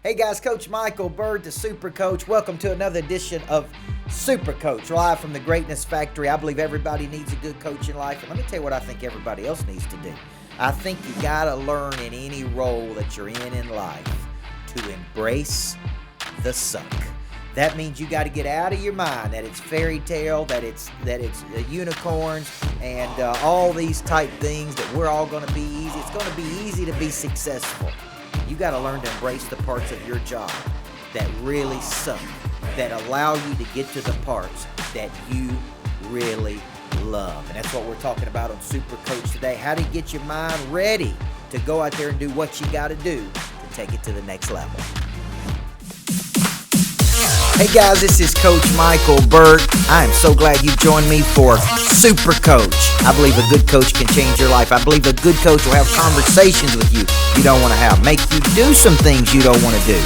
Hey guys, Coach Micheal, Burt, the Super Coach. Welcome to another edition of Super Coach, live from the Greatness Factory. I believe everybody needs a good coach in life, and let me tell you what I think everybody else needs to do. I think you gotta learn in any role that you're in life to embrace the suck. That means you got to get out of your mind that it's fairy tale, that it's unicorns, and all these type things that we're all going to be easy. It's going to be easy to be successful. You got to learn to embrace the parts of your job that really suck, that allow you to get to the parts that you really love. And that's what we're talking about on Super Coach today. How to get your mind ready to go out there and do what you got to do to take it to the next level. Hey guys, this is Coach Micheal, Burt. I am so glad you joined me for Super Coach. I believe a good coach can change your life. I believe a good coach will have conversations with you don't want to have, make you do some things you don't want to do,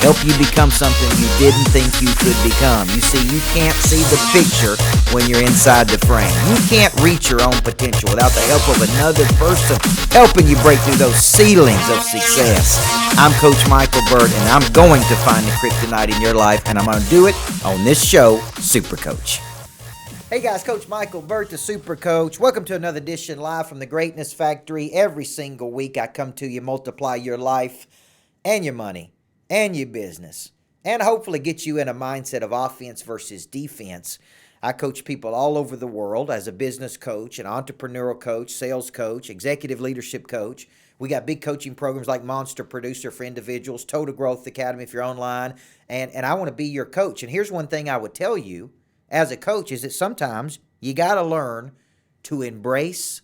help you become something you didn't think you could become. You see, you can't see the picture when you're inside the frame. You can't reach your own potential without the help of another person helping you break through those ceilings of success. I'm Coach Micheal, Burt, and I'm going to find the kryptonite in your life, and I'm going to do it on this show, Super Coach. Hey guys, Coach Micheal, Burt, the Super Coach. Welcome to another edition live from the Greatness Factory. Every single week I come to you, multiply your life and your money and your business, and hopefully get you in a mindset of offense versus defense. I coach people all over the world as a business coach, an entrepreneurial coach, sales coach, executive leadership coach. We got big coaching programs like Monster Producer for individuals, Total Growth Academy if you're online, and I want to be your coach. And here's one thing I would tell you as a coach is that sometimes you got to learn to embrace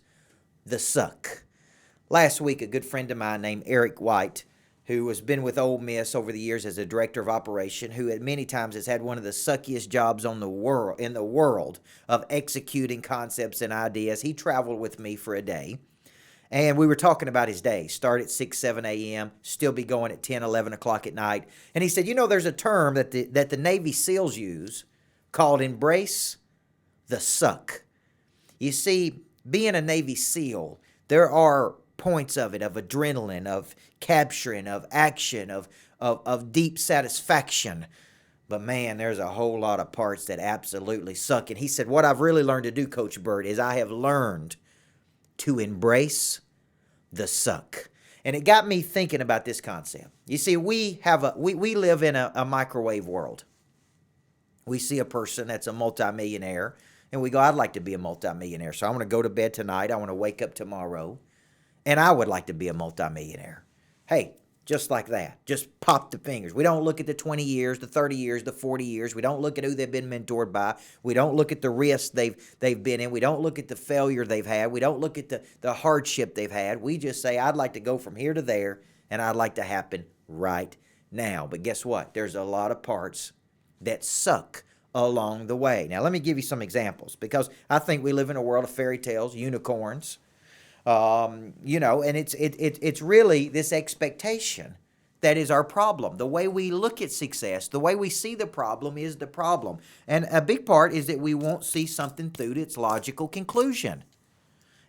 the suck. Last week, a good friend of mine named Eric White, who has been with Ole Miss over the years as a director of operation, who at many times has had one of the suckiest jobs in the world of executing concepts and ideas. He traveled with me for a day, and we were talking about his day. Start at 6, 7 a.m., still be going at 10, 11 o'clock at night. And he said, you know, there's a term that the Navy SEALs use called embrace the suck. You see, being a Navy SEAL, there are points of it, of adrenaline, of capturing, of action, of deep satisfaction. But man, there's a whole lot of parts that absolutely suck. And he said, what I've really learned to do, Coach Burt, is I have learned to embrace the suck. And it got me thinking about this concept. You see, we live in a microwave world. We see a person that's a multimillionaire, and we go, I'd like to be a multimillionaire. So I want to go to bed tonight. I want to wake up tomorrow, and I would like to be a multimillionaire. Hey, just like that. Just pop the fingers. We don't look at the 20 years, the 30 years, the 40 years. We don't look at who they've been mentored by. We don't look at the risks they've been in. We don't look at the failure they've had. We don't look at the hardship they've had. We just say, I'd like to go from here to there, and I'd like to happen right now. But guess what? There's a lot of parts that suck along the way. Now, let me give you some examples, because I think we live in a world of fairy tales, unicorns, and it's really this expectation that is our problem. The way we look at success, the way we see the problem is the problem. And a big part is that we won't see something through to its logical conclusion.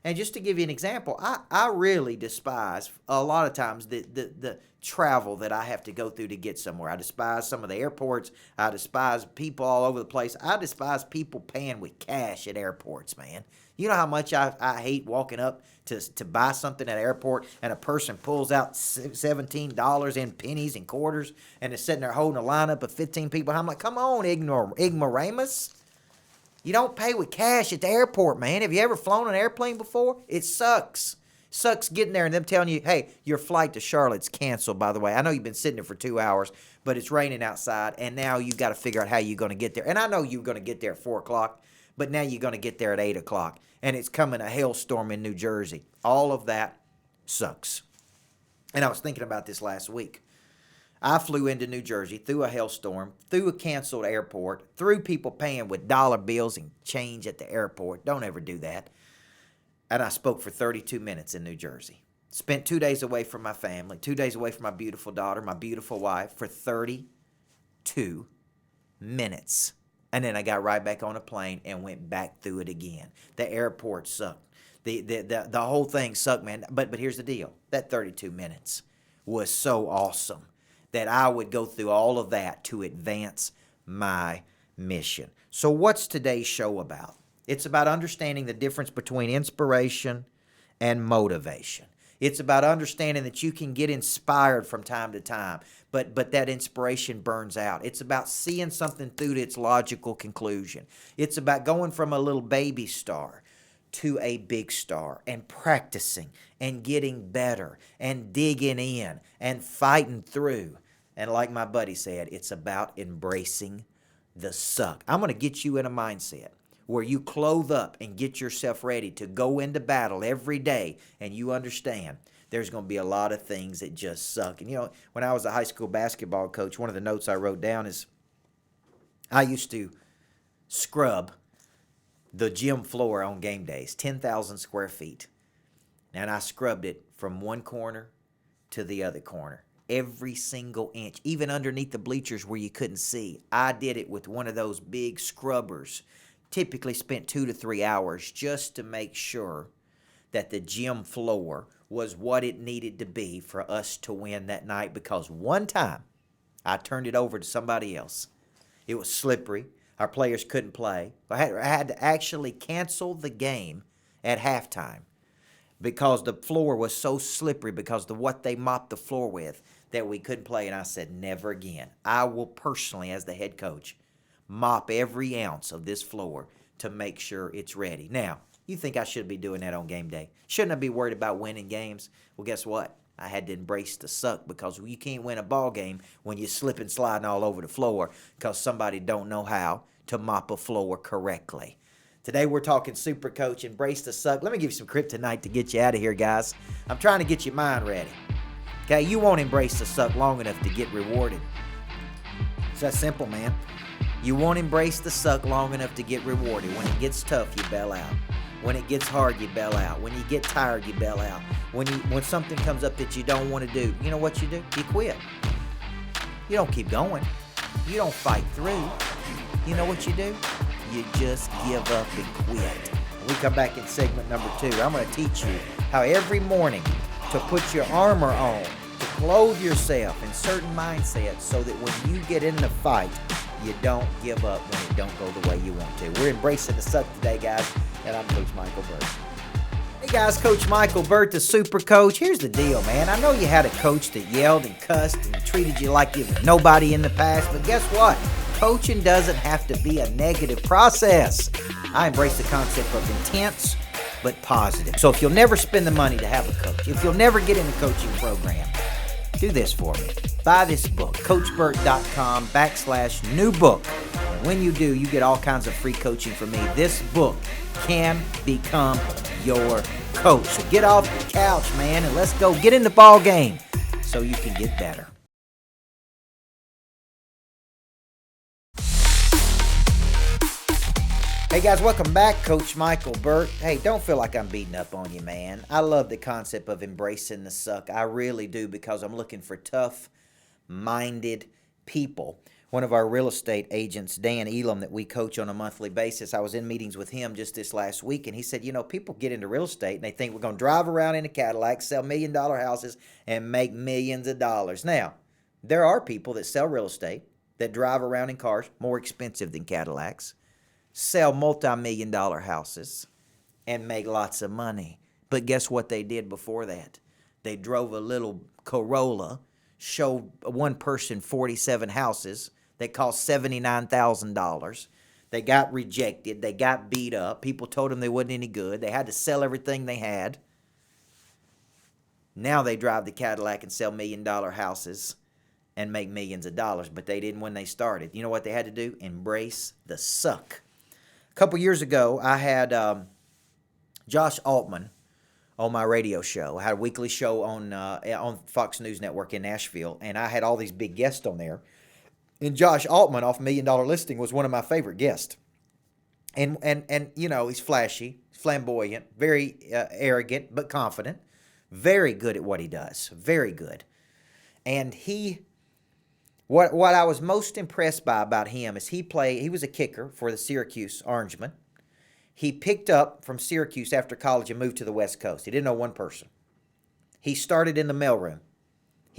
And just to give you an example, I really despise a lot of times the travel that I have to go through to get somewhere. I despise some of the airports. I despise people all over the place. I despise people paying with cash at airports, man. You know how much I hate walking up to buy something at an airport and a person pulls out $17 in pennies and quarters and is sitting there holding a lineup of 15 people. I'm like, come on, ignoramus. You don't pay with cash at the airport, man. Have you ever flown an airplane before? It sucks. Sucks getting there and them telling you, hey, your flight to Charlotte's canceled, by the way. I know you've been sitting there for 2 hours, but it's raining outside, and now you got to figure out how you're going to get there. And I know you're going to get there at 4 o'clock, but now you're going to get there at 8 o'clock, and it's coming a hailstorm in New Jersey. All of that sucks. And I was thinking about this last week. I flew into New Jersey through a hailstorm, through a canceled airport, through people paying with dollar bills and change at the airport. Don't ever do that. And I spoke for 32 minutes in New Jersey. Spent 2 days away from my family, 2 days away from my beautiful daughter, my beautiful wife, for 32 minutes. And then I got right back on a plane and went back through it again. The airport sucked. The whole thing sucked, man. But here's the deal. That 32 minutes was so awesome. that I would go through all of that to advance my mission. So what's today's show about? It's about understanding the difference between inspiration and motivation. It's about understanding that you can get inspired from time to time, but that inspiration burns out. It's about seeing something through to its logical conclusion. It's about going from a little baby star to a big star and practicing and getting better and digging in and fighting through. And like my buddy said, it's about embracing the suck. I'm going to get you in a mindset where you clothe up and get yourself ready to go into battle every day, and you understand there's going to be a lot of things that just suck. And, when I was a high school basketball coach, one of the notes I wrote down is I used to scrub the gym floor on game days, 10,000 square feet. And I scrubbed it from one corner to the other corner, every single inch, even underneath the bleachers where you couldn't see. I did it with one of those big scrubbers. Typically spent 2 to 3 hours just to make sure that the gym floor was what it needed to be for us to win that night, because one time I turned it over to somebody else. It was slippery. Our players couldn't play. I had to actually cancel the game at halftime because the floor was so slippery because of what they mopped the floor with that we couldn't play. And I said, never again. I will personally, as the head coach, mop every ounce of this floor to make sure it's ready. Now, you think I should be doing that on game day? Shouldn't I be worried about winning games? Well, guess what? I had to embrace the suck, because you can't win a ball game when you're slipping, sliding all over the floor because somebody don't know how to mop a floor correctly. Today we're talking Super Coach, embrace the suck. Let me give you some kryptonite to get you out of here, guys. I'm trying to get your mind ready. Okay, you won't embrace the suck long enough to get rewarded. It's that simple, man. You won't embrace the suck long enough to get rewarded. When it gets tough, you bail out. When it gets hard, you bail out. When you get tired, you bail out. When something comes up that you don't want to do, you know what you do? You quit. You don't keep going. You don't fight through. You know what you do? You just give up and quit. When we come back in segment number 2, I'm going to teach you how every morning to put your armor on, to clothe yourself in certain mindsets so that when you get in the fight, you don't give up when it don't go the way you want to. We're embracing the suck today, guys, and I'm Coach Micheal Burt. Hey guys, Coach Micheal Burt, the Super Coach. Here's the deal, man. I know you had a coach that yelled and cussed and treated you like you were nobody in the past, but guess what? Coaching doesn't have to be a negative process. I embrace the concept of intense but positive. So if you'll never spend the money to have a coach, if you'll never get in a coaching program, do this for me. Buy this book, CoachBurt.com/new book. And when you do, you get all kinds of free coaching from me. This book can become your coach. So get off the couch, man, and let's go get in the ball game so you can get better. Hey guys, welcome back. Coach Micheal Burt. Hey, don't feel like I'm beating up on you, man. I love the concept of embracing the suck. I really do, because I'm looking for tough-minded people. One of our real estate agents, Dan Elam, that we coach on a monthly basis, I was in meetings with him just this last week, and he said, people get into real estate and they think we're going to drive around in a Cadillac, sell million-dollar houses, and make millions of dollars. Now, there are people that sell real estate that drive around in cars more expensive than Cadillacs, sell multi-million-dollar houses, and make lots of money. But guess what they did before that? They drove a little Corolla, showed one person 47 houses that cost $79,000. They got rejected. They got beat up. People told them they wasn't any good. They had to sell everything they had. Now they drive the Cadillac and sell million-dollar houses and make millions of dollars, but they didn't when they started. You know what they had to do? Embrace the suck. A couple years ago, I had Josh Altman on my radio show. I had a weekly show on Fox News Network in Nashville, and I had all these big guests on there. And Josh Altman off $1 Million Listing was one of my favorite guests. And he's flashy, flamboyant, very arrogant, but confident. Very good at what he does. Very good. And what I was most impressed by about him is he was a kicker for the Syracuse Orangemen. He picked up from Syracuse after college and moved to the West Coast. He didn't know one person. He started in the mailroom.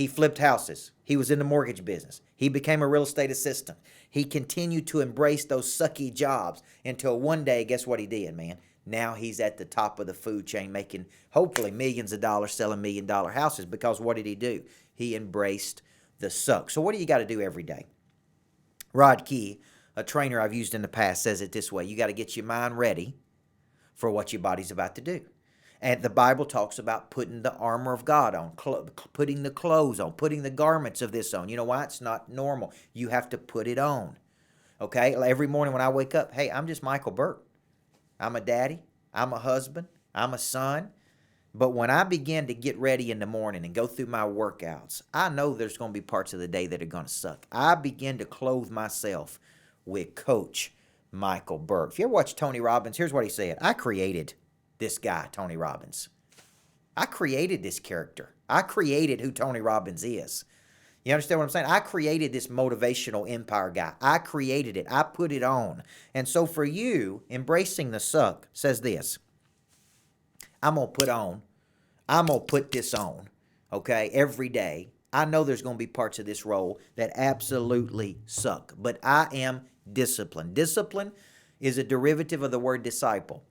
He flipped houses. He was in the mortgage business. He became a real estate assistant. He continued to embrace those sucky jobs until one day, guess what he did, man? Now he's at the top of the food chain, making hopefully millions of dollars, selling $1 million houses, because what did he do? He embraced the suck. So what do you got to do every day? Rod Key, a trainer I've used in the past, says it this way. You got to get your mind ready for what your body's about to do. And the Bible talks about putting the armor of God on, putting the clothes on, putting the garments of this on. You know why? It's not normal. You have to put it on. Okay? Every morning when I wake up, hey, I'm just Micheal Burt. I'm a daddy. I'm a husband. I'm a son. But when I begin to get ready in the morning and go through my workouts, I know there's going to be parts of the day that are going to suck. I begin to clothe myself with Coach Micheal Burt. If you ever watch Tony Robbins, here's what he said. I created this guy, Tony Robbins. I created this character. I created who Tony Robbins is. You understand what I'm saying? I created this motivational empire guy. I created it. I put it on. And so for you, embracing the suck says this. I'm going to put this on, okay, every day. I know there's going to be parts of this role that absolutely suck, but I am disciplined. Discipline is a derivative of the word disciple,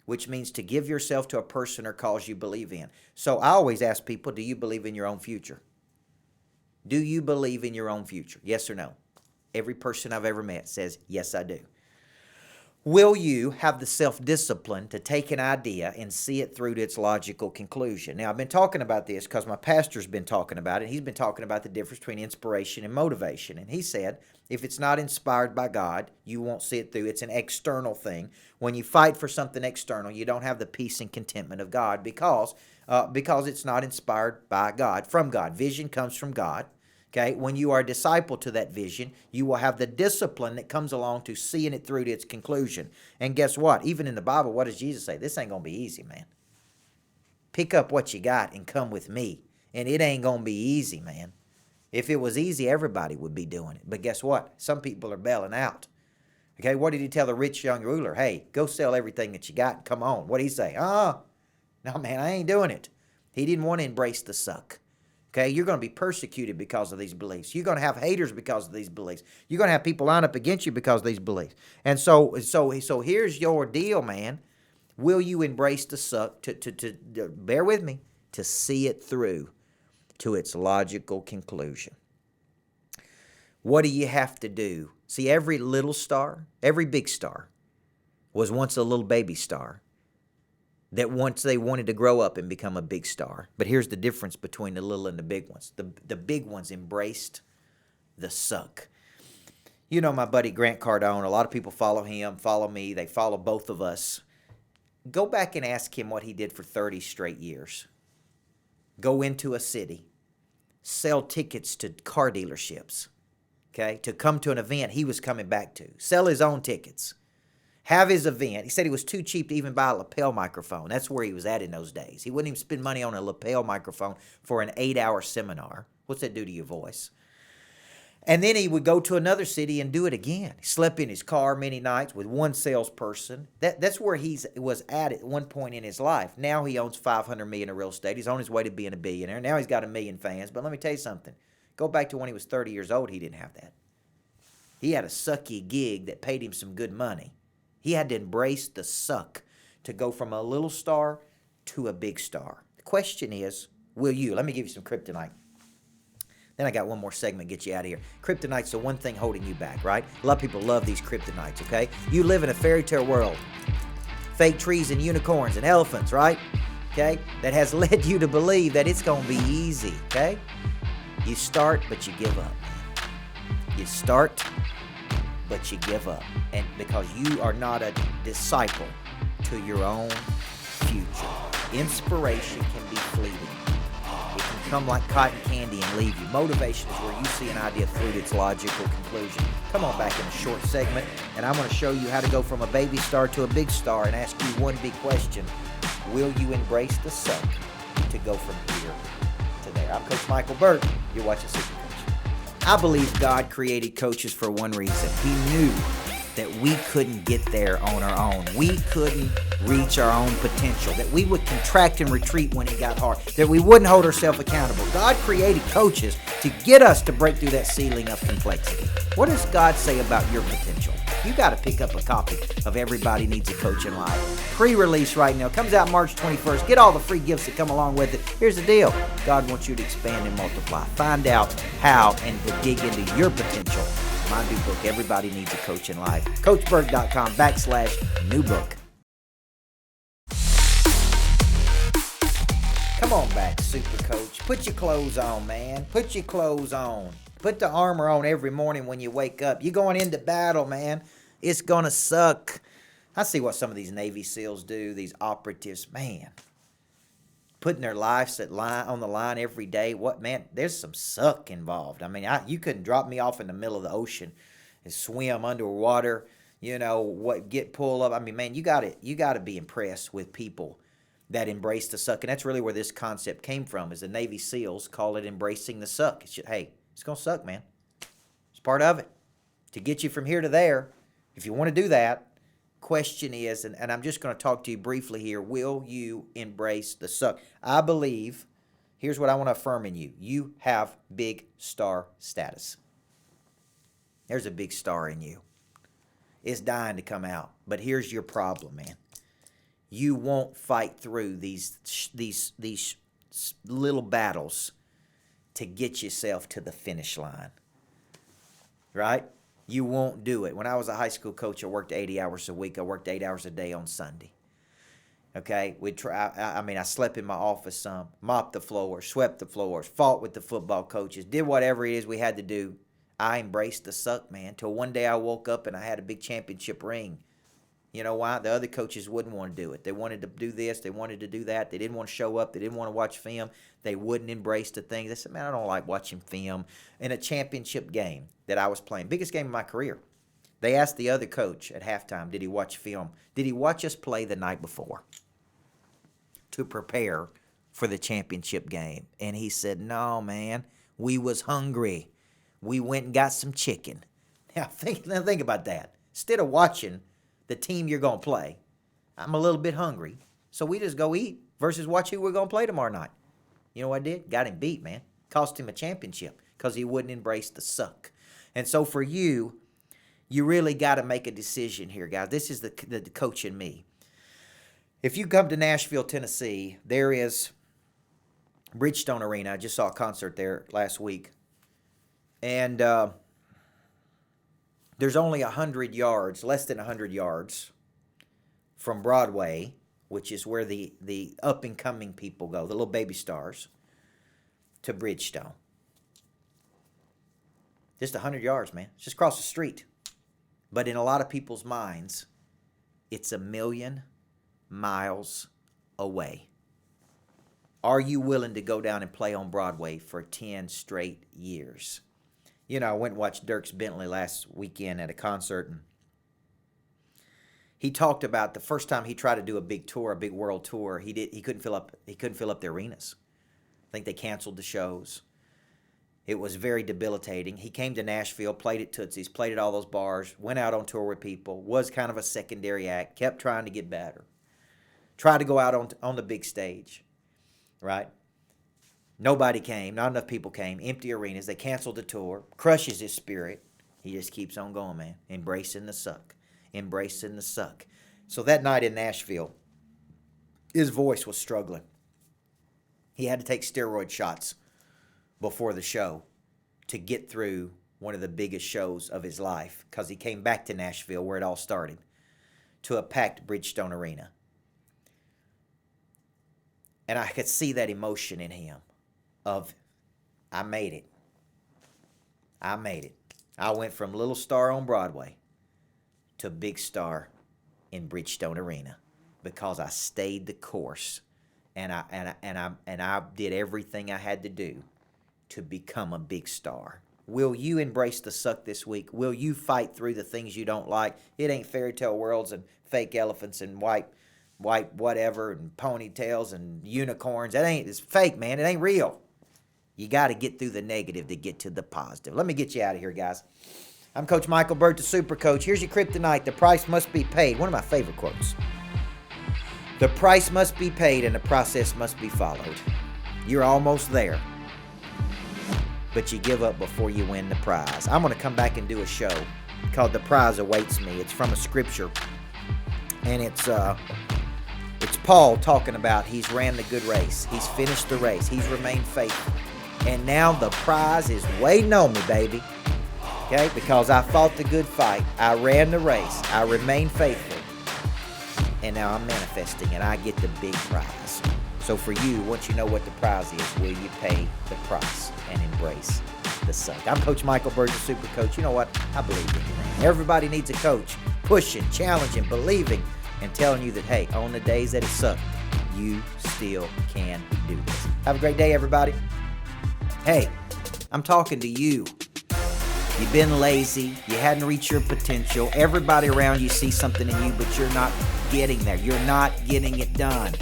which means to give yourself to a person or cause you believe in. So I always ask people, do you believe in your own future? Do you believe in your own future? Yes or no? Every person I've ever met says, yes, I do. Will you have the self-discipline to take an idea and see it through to its logical conclusion? Now, I've been talking about this because my pastor's been talking about it. He's been talking about the difference between inspiration and motivation. And he said, if it's not inspired by God, you won't see it through. It's an external thing. When you fight for something external, you don't have the peace and contentment of God because it's not inspired by God, from God. Vision comes from God. Okay, when you are a disciple to that vision, you will have the discipline that comes along to seeing it through to its conclusion. And guess what? Even in the Bible, what does Jesus say? This ain't going to be easy, man. Pick up what you got and come with me. And it ain't going to be easy, man. If it was easy, everybody would be doing it. But guess what? Some people are bailing out. Okay, what did he tell the rich young ruler? Hey, go sell everything that you got and come on. What did he say? No, man, I ain't doing it. He didn't want to embrace the suck. Okay, you're going to be persecuted because of these beliefs. You're going to have haters because of these beliefs. You're going to have people line up against you because of these beliefs. And so here's your deal, man. Will you embrace the suck to bear with me, to see it through to its logical conclusion? What do you have to do? See, every little star, every big star was once a little baby star that once they wanted to grow up and become a big star. But here's the difference between the little and the big ones. The big ones embraced the suck. You know my buddy Grant Cardone. A lot of people follow him, follow me. They follow both of us. Go back and ask him what he did for 30 straight years. Go into a city, sell tickets to car dealerships, okay, to come to an event he was coming back to, sell his own tickets. Have his event. He said he was too cheap to even buy a lapel microphone. That's where he was at in those days. He wouldn't even spend money on a lapel microphone for an 8-hour seminar. What's that do to your voice? And then he would go to another city and do it again. He slept in his car many nights with one salesperson. That's where he was at one point in his life. Now he owns $500 million in real estate. He's on his way to being a billionaire. Now he's got 1 million fans. But let me tell you something. Go back to when he was 30 years old. He didn't have that. He had a sucky gig that paid him some good money. He had to embrace the suck to go from a little star to a big star. The question is, will you? Let me give you some kryptonite. Then I got one more segment to get you out of here. Kryptonite's the one thing holding you back, right? A lot of people love these kryptonites, okay? You live in a fairy tale world. Fake trees and unicorns and elephants, right? Okay? That has led you to believe that it's going to be easy, okay? You start, but you give up. You start, but you give up. And because you are not a disciple to your own future. Inspiration can be fleeting. It can come like cotton candy and leave you. Motivation is where you see an idea through to its logical conclusion. Come on back in a short segment, and I'm going to show you how to go from a baby star to a big star and ask you one big question. Will you embrace the suck to go from here to there? I'm Coach Micheal Burt. You're watching Super Coach. I believe God created coaches for one reason. He knew that we couldn't get there on our own. We couldn't reach our own potential, that we would contract and retreat when it got hard, that we wouldn't hold ourselves accountable. God created coaches to get us to break through that ceiling of complexity. What does God say about your potential? You got to pick up a copy of Everybody Needs a Coach in Life. Pre-release right now. Comes out March 21st. Get all the free gifts that come along with it. Here's the deal. God wants you to expand and multiply. Find out how and to dig into your potential. My new book, Everybody Needs a Coach in Life. CoachBurt.com/new book. Come on back, Super Coach. Put your clothes on, man. Put your clothes on. Put the armor on every morning when you wake up. You're going into battle, man. It's going to suck. I see what some of these Navy SEALs do, these operatives. Man, putting their lives on the line every day. What, man, there's some suck involved. I mean, you couldn't drop me off in the middle of the ocean and swim underwater, get pulled up. I mean, man, you got to be impressed with people that embrace the suck. And that's really where this concept came from, is the Navy SEALs call it embracing the suck. Hey, it's going to suck, man. It's part of it. To get you from here to there, if you want to do that, question is, and I'm just going to talk to you briefly here, will you embrace the suck? I believe, here's what I want to affirm in you. You have big star status. There's a big star in you. It's dying to come out. But here's your problem, man. You won't fight through these little battles to get yourself to the finish line, right? You won't do it. When I was a high school coach, I worked 80 hours a week. I worked 8 hours a day on Sunday. Okay, I slept in my office some, mopped the floors, swept the floors, fought with the football coaches, did whatever it is we had to do. I embraced the suck, man, till one day I woke up and I had a big championship ring. You know why? The other coaches wouldn't want to do it. They wanted to do this. They wanted to do that. They didn't want to show up. They didn't want to watch film. They wouldn't embrace the things. They said, man, I don't like watching film. In a championship game that I was playing, biggest game of my career, they asked the other coach at halftime, did he watch film? Did he watch us play the night before to prepare for the championship game? And he said, no, man, we was hungry. We went and got some chicken. Now think about that. Instead of watching the team you're going to play, I'm a little bit hungry, so we just go eat versus watch who we're going to play tomorrow night. You know what I did? Got him beat, man. Cost him a championship because he wouldn't embrace the suck. And so for you, you really got to make a decision here, guys. This is the coach in me. If you come to Nashville, Tennessee, there is Bridgestone Arena. I just saw a concert there last week. And there's only 100 yards, less than 100 yards from Broadway, which is where the up-and-coming people go, the little baby stars, to Bridgestone. Just 100 yards, man. It's just across the street. But in a lot of people's minds, it's 1,000,000 miles away. Are you willing to go down and play on Broadway for 10 straight years? I went and watched Dierks Bentley last weekend at a concert, and he talked about the first time he tried to do a big tour, a big world tour. He couldn't fill up the arenas. I think they canceled the shows. It was very debilitating. He came to Nashville, played at Tootsie's, played at all those bars, went out on tour with people, was kind of a secondary act, kept trying to get better, tried to go out on the big stage, right? Nobody came. Not enough people came. Empty arenas. They canceled the tour. Crushes his spirit. He just keeps on going, man. Embracing the suck. Embracing the suck. So that night in Nashville, his voice was struggling. He had to take steroid shots before the show to get through one of the biggest shows of his life, because he came back to Nashville, where it all started, to a packed Bridgestone Arena. And I could see that emotion in him of, I made it. I made it. I went from little star on Broadway to big star in Bridgestone Arena because I stayed the course, and I did everything I had to do to become a big star. Will you embrace the suck this week? Will you fight through the things you don't like? It ain't fairy tale worlds and fake elephants and white whatever and ponytails and unicorns. It's fake, man. It ain't real. You got to get through the negative to get to the positive. Let me get you out of here, guys. I'm Coach Michael Burt, the Super Coach. Here's your kryptonite. The price must be paid. One of my favorite quotes. The price must be paid and the process must be followed. You're almost there, but you give up before you win the prize. I'm going to come back and do a show called The Prize Awaits Me. It's from a scripture, and it's Paul talking about he's ran the good race. He's finished the race. He's remained faithful. And now the prize is waiting on me, baby. Okay? Because I fought the good fight. I ran the race. I remained faithful. And now I'm manifesting, and I get the big prize. So for you, once you know what the prize is, will you pay the price and embrace the suck? I'm Coach Michael Burt, the Super Coach. You know what? I believe in you, man. Everybody needs a coach pushing, challenging, believing, and telling you that, hey, on the days that it sucked, you still can do this. Have a great day, everybody. Hey, I'm talking to you. You've been lazy. You hadn't reached your potential. Everybody around you sees something in you, but you're not getting there. You're not getting it done.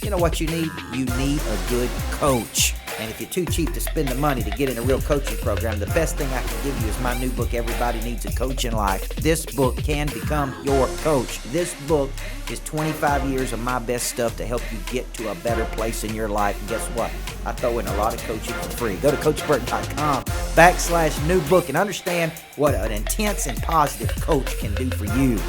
You know what you need? You need a good coach. And if you're too cheap to spend the money to get in a real coaching program, the best thing I can give you is my new book, Everybody Needs a Coach in Life. This book can become your coach. This book is 25 years of my best stuff to help you get to a better place in your life. And guess what? I throw in a lot of coaching for free. Go to CoachBurt.com/new book and understand what an intense and positive coach can do for you.